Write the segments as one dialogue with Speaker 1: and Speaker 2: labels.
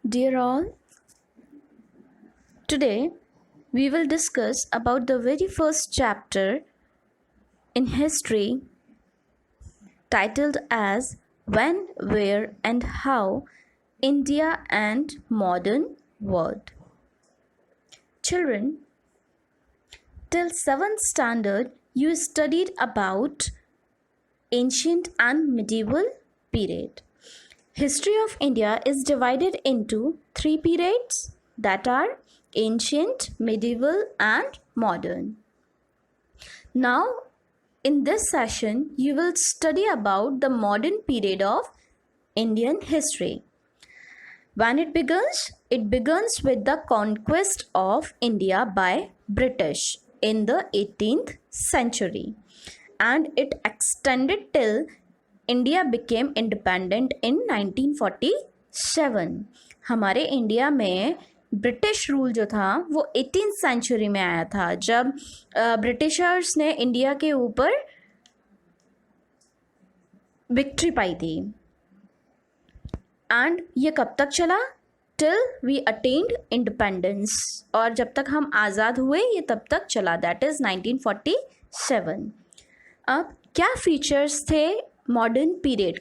Speaker 1: Dear all, today we will discuss about the very first chapter in history titled as When, Where and How India and Modern World. Children, till 7th standard you studied about ancient and medieval period. History of India is divided into 3 periods that are ancient, medieval and modern. Now in this session you will study about the modern period of Indian history. When it begins with the conquest of India by British in the 18th century and it extended till India became independent in 1947. हमारे India में British rule जो था वो 18th century में आया था जब Britishers ने इंडिया के ऊपर विक्ट्री पाई थी. एंड ये कब तक चला? टिल वी अटेन्ड इंडिपेंडेंस, और जब तक हम आज़ाद हुए ये तब तक चला, दैट इज़ 1947. अब क्या फीचर्स थे मॉडर्न पीरियड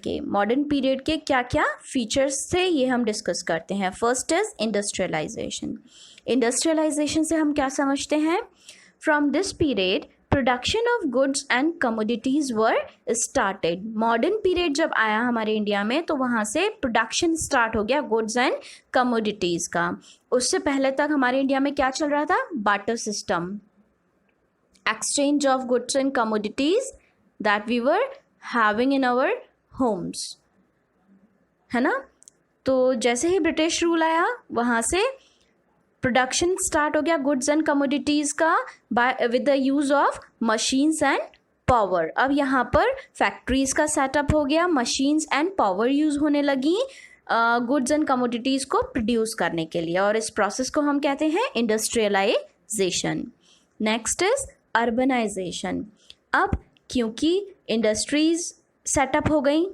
Speaker 1: के क्या क्या फीचर्स थे ये हम डिस्कस करते हैं. फर्स्ट इज इंडस्ट्रियलाइजेशन से हम क्या समझते हैं? From this period production of goods and commodities were started. Modern period जब आया हमारे इंडिया में तो वहाँ से प्रोडक्शन स्टार्ट हो गया गुड्स एंड कमोडिटीज़ का. उससे पहले तक हमारे इंडिया में क्या चल रहा था? Barter system, exchange of goods and commodities that we were having in our homes, है ना. तो जैसे ही ब्रिटिश रूल आया वहाँ से प्रोडक्शन स्टार्ट हो गया गुड्स एंड कमोडिटीज़ का by with the use of machines and power. अब यहाँ पर फैक्ट्रीज़ का सेटअप हो गया, मशीन्स एंड पावर यूज़ होने लगी गुड्स एंड कमोडिटीज़ को प्रोड्यूस करने के लिए, और इस प्रोसेस को हम कहते हैं इंडस्ट्रियलाइजेशन. Next is urbanisation. अब क्योंकि इंडस्ट्रीज़ सेटअप हो गई,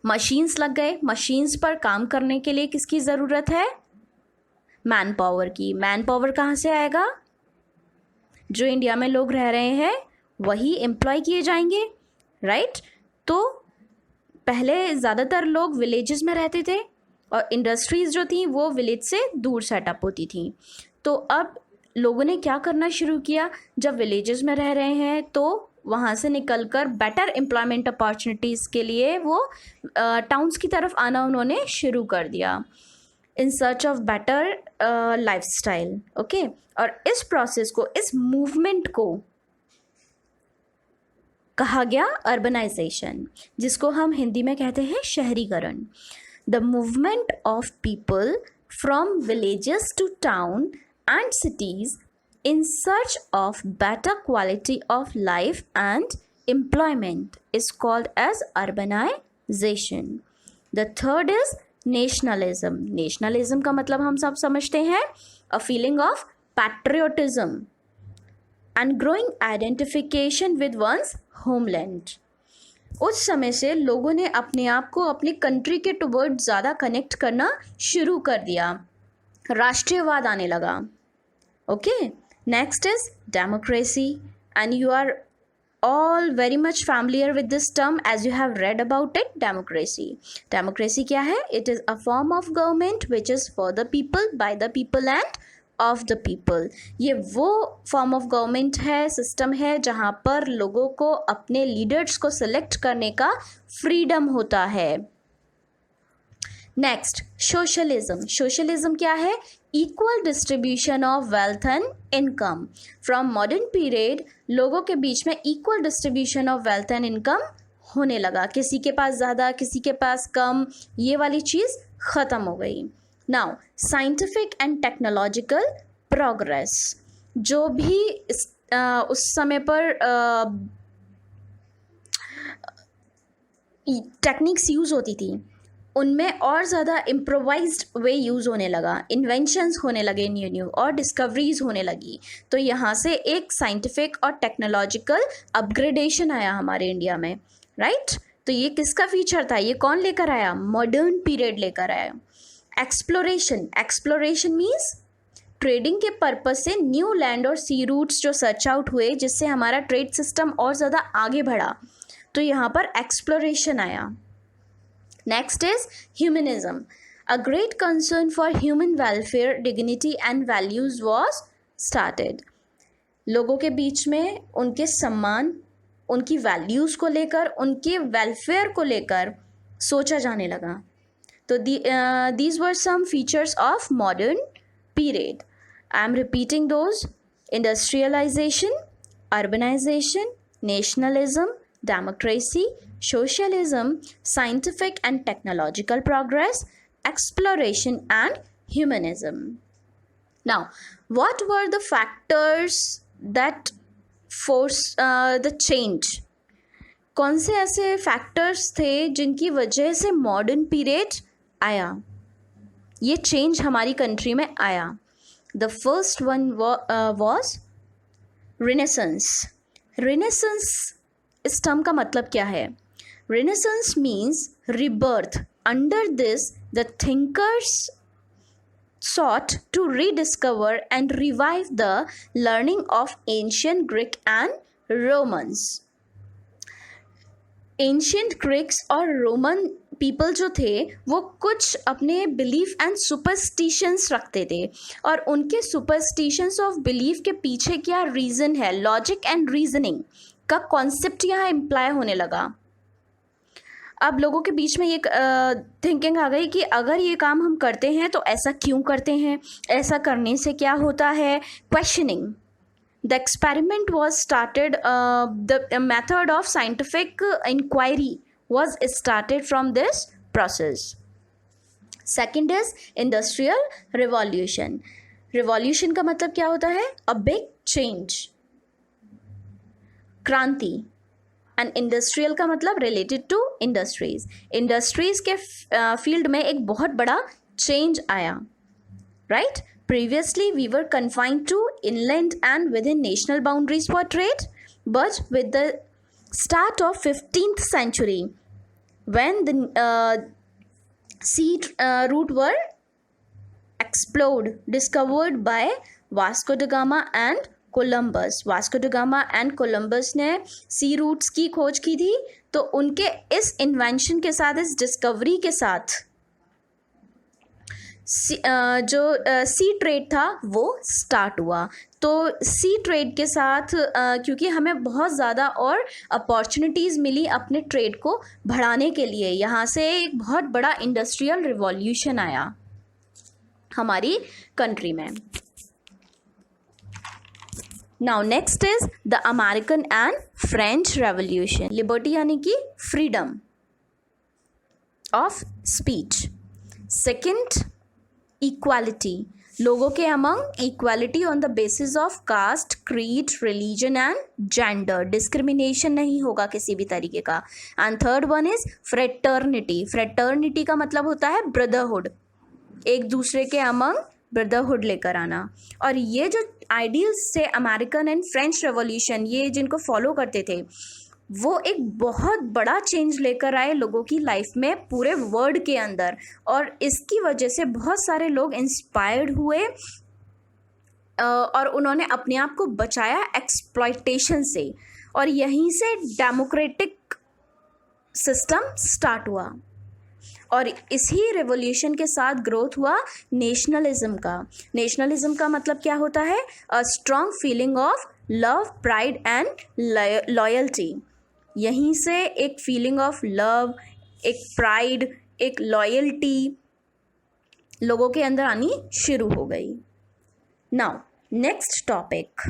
Speaker 1: मशीन्स लग गए, मशीन्स पर काम करने के लिए किसकी ज़रूरत है? मैन पावर की. मैन पावर कहाँ से आएगा? जो इंडिया में लोग रह रहे हैं वही एम्प्लॉय किए जाएंगे, राइट. तो पहले ज़्यादातर लोग विलेजेस में रहते थे और इंडस्ट्रीज़ जो थी वो विलेज से दूर सेटअप होती थी. तो अब लोगों ने क्या करना शुरू किया? जब विलेजेस में रह रहे हैं तो वहाँ से निकलकर बेटर एम्प्लॉयमेंट अपॉर्चुनिटीज़ के लिए वो टाउन्स की तरफ आना उन्होंने शुरू कर दिया in search of better lifestyle. Okay, और इस प्रोसेस को, इस मूवमेंट को कहा गया अर्बनाइजेशन, जिसको हम हिंदी में कहते हैं शहरीकरण. The movement of people from villages to town and cities in search of better quality of life and employment is called as urbanization. The third is nationalism. Nationalism का मतलब हम सब समझते हैं a feeling of patriotism and growing identification with one's homeland. उस समय से लोगों ने अपने आप को अपनी कंट्री के टुवर्ड ज़्यादा कनेक्ट करना शुरू कर दिया, राष्ट्रीयवाद आने लगा. Okay, next is democracy, and you are all very much familiar with this term as you have read about it. Democracy क्या है? It is a form of government which is for the people, by the people and of the people. ये वो form of government है, system है जहाँ पर लोगों को अपने leaders को select करने का freedom होता है. नेक्स्ट, सोशलिज्म क्या है? Equal distribution of wealth and income. From modern period लोगों के बीच में equal distribution of wealth and income होने लगा. किसी के पास ज़्यादा, किसी के पास कम, ये वाली चीज़ ख़त्म हो गई. Now scientific and technological progress. जो भी उस समय पर टेक्निक्स यूज़ होती थी उनमें और ज़्यादा इम्प्रोवाइज्ड वे यूज़ होने लगा, इन्वेंशंस होने लगे न्यू और डिस्कवरीज होने लगी. तो यहाँ से एक साइंटिफिक और टेक्नोलॉजिकल अपग्रेडेशन आया हमारे इंडिया में, राइट. तो ये किसका फीचर था? ये कौन लेकर आया? मॉडर्न पीरियड लेकर आया. एक्सप्लोरेशन मीन्स ट्रेडिंग के पर्पस से न्यू लैंड और सी रूट्स जो सर्च आउट हुए जिससे हमारा ट्रेड सिस्टम और ज़्यादा आगे बढ़ा, तो यहाँ पर एक्सप्लोरेशन आया. Next is humanism. A great concern for human welfare, dignity and values was started. लोगों के बीच में उनके सम्मान, उनकी वैल्यूज़ को लेकर, उनके वेलफेयर को लेकर सोचा जाने लगा. तो these were some features of modern period. I am repeating those: industrialization, urbanization, nationalism, democracy, socialism, scientific and technological progress, exploration and humanism. Now, what were the factors that force the change? कौन से ऐसे factors थे जिनकी वजह से modern period आया, ये change हमारी कंट्री में आया? The first one was renaissance. Renaissance, इस टर्म का मतलब क्या है? Renaissance means rebirth. Under this the thinkers sought to rediscover and revive the learning of ancient Greek and Romans. Ancient Greeks और रोमन पीपल जो थे वो कुछ अपने बिलीफ एंड सुपरस्टिशंस रखते थे, और उनके सुपरस्टिशंस ऑफ बिलीफ के पीछे क्या रीज़न है, लॉजिक एंड रीजनिंग का कॉन्सेप्ट यहाँ इम्प्लाई होने लगा. अब लोगों के बीच में ये थिंकिंग आ गई कि अगर ये काम हम करते हैं तो ऐसा क्यों करते हैं, ऐसा करने से क्या होता है, questioning. The experiment was started, the method of scientific inquiry was started from this process. Second is industrial revolution. Revolution का मतलब क्या होता है? अ बिग चेंज, क्रांति. एंड इंडस्ट्रियल का मतलब रिलेटेड टू इंडस्ट्रीज. इंडस्ट्रीज के फील्ड में एक बहुत बड़ा चेंज आया, right? Previously we were confined to inland and within national boundaries for trade, but with the start of 15th century when the sea route were explored, discovered by Vasco da Gama and Columbus. Vasco da Gama and Columbus ने sea routes की खोज की थी, तो उनके इस invention के साथ, इस डिस्कवरी के साथ जो सी ट्रेड था वो स्टार्ट हुआ. तो सी ट्रेड के साथ क्योंकि हमें बहुत ज़्यादा और अपॉर्चुनिटीज़ मिली अपने ट्रेड को बढ़ाने के लिए, यहाँ से एक बहुत बड़ा इंडस्ट्रियल रिवॉल्यूशन आया हमारी कंट्री में. Now next is the American and French Revolution. Liberty यानी कि freedom of speech. Second, equality. लोगों के among equality on the basis of caste, creed, religion and gender. Discrimination नहीं होगा किसी भी तरीके का. And third one is fraternity. Fraternity का मतलब होता है brotherhood. एक दूसरे के among ब्रदरहुड लेकर आना. और ये जो आइडियल्स से अमेरिकन एंड फ्रेंच रेवोल्यूशन, ये जिनको फॉलो करते थे, वो एक बहुत बड़ा चेंज लेकर आए लोगों की लाइफ में, पूरे वर्ल्ड के अंदर. और इसकी वजह से बहुत सारे लोग इंस्पायर्ड हुए और उन्होंने अपने आप को बचाया एक्सप्लॉयटेशन से, और यहीं से डेमोक्रेटिक सिस्टम स्टार्ट हुआ. और इसी रेवोल्यूशन के साथ ग्रोथ हुआ नेशनलिज्म का. नेशनलिज्म का मतलब क्या होता है? A strong feeling of love, pride and loyalty. यहीं से एक फीलिंग ऑफ लव, एक प्राइड, एक लॉयल्टी लोगों के अंदर आनी शुरू हो गई. Now next topic,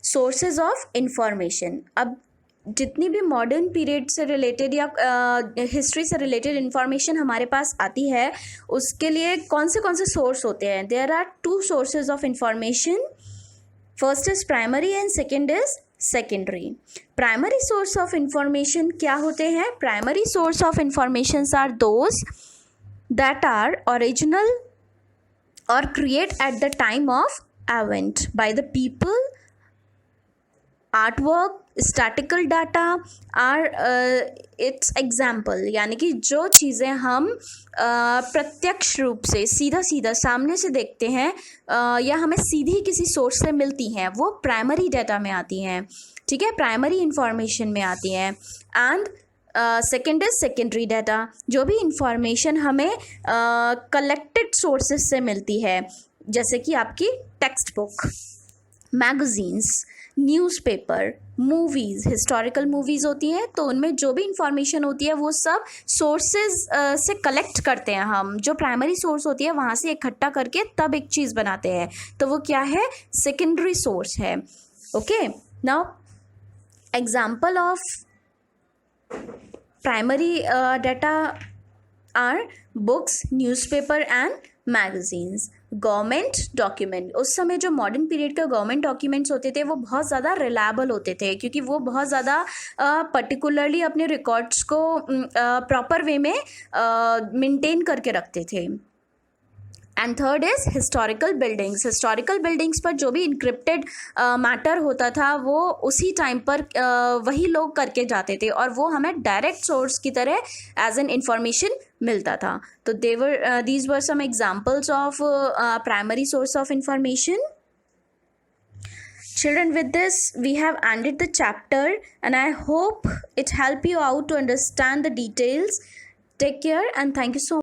Speaker 1: sources of information. अब जितनी भी मॉडर्न पीरियड से रिलेटेड या हिस्ट्री से रिलेटेड इंफॉर्मेशन हमारे पास आती है, उसके लिए कौन से सोर्स होते हैं? There are 2 sources of information. First is primary and second is secondary. Primary source of information क्या होते हैं? Primary source of information are those that are original और create at the time of event by the people, artwork, statistical data are its example, यानी कि जो चीज़ें हम प्रत्यक्ष रूप से सीधा सीधा सामने से देखते हैं या हमें सीधी किसी सोर्स से मिलती हैं, वो प्राइमरी डाटा में आती हैं, ठीक है, प्राइमरी इंफॉर्मेशन में आती हैं। And second is secondary data, जो भी इंफॉर्मेशन हमें कलेक्टेड सोर्सेज से मिलती है, जैसे कि आपकी text book, magazines, newspaper, movies, historical movies होती हैं तो उनमें जो भी इंफॉर्मेशन होती है वो सब सोर्सेज से कलेक्ट करते हैं हम, जो प्राइमरी सोर्स होती है वहाँ से इकट्ठा करके तब एक चीज़ बनाते हैं, तो वो क्या है, सेकेंडरी सोर्स है। Okay, now example of primary data are books, newspaper and magazines. Government document, उस समय जो मॉडर्न पीरियड के गवर्नमेंट डॉक्यूमेंट्स होते थे वो बहुत ज़्यादा रिलायबल होते थे, क्योंकि वो बहुत ज़्यादा पर्टिकुलरली अपने रिकॉर्ड्स को प्रॉपर वे में मेंटेन करके रखते थे। And third is historical buildings. Historical buildings पर जो भी इंक्रिप्टेड मैटर होता था वो उसी टाइम पर वही लोग करके जाते थे और वो हमें डायरेक्ट सोर्स की तरह एज एन इंफॉर्मेशन मिलता था। तो these were some examples of primary source of information. Children, with this we have ended the chapter and I hope it helped you out to understand the details. Take care and thank you so much.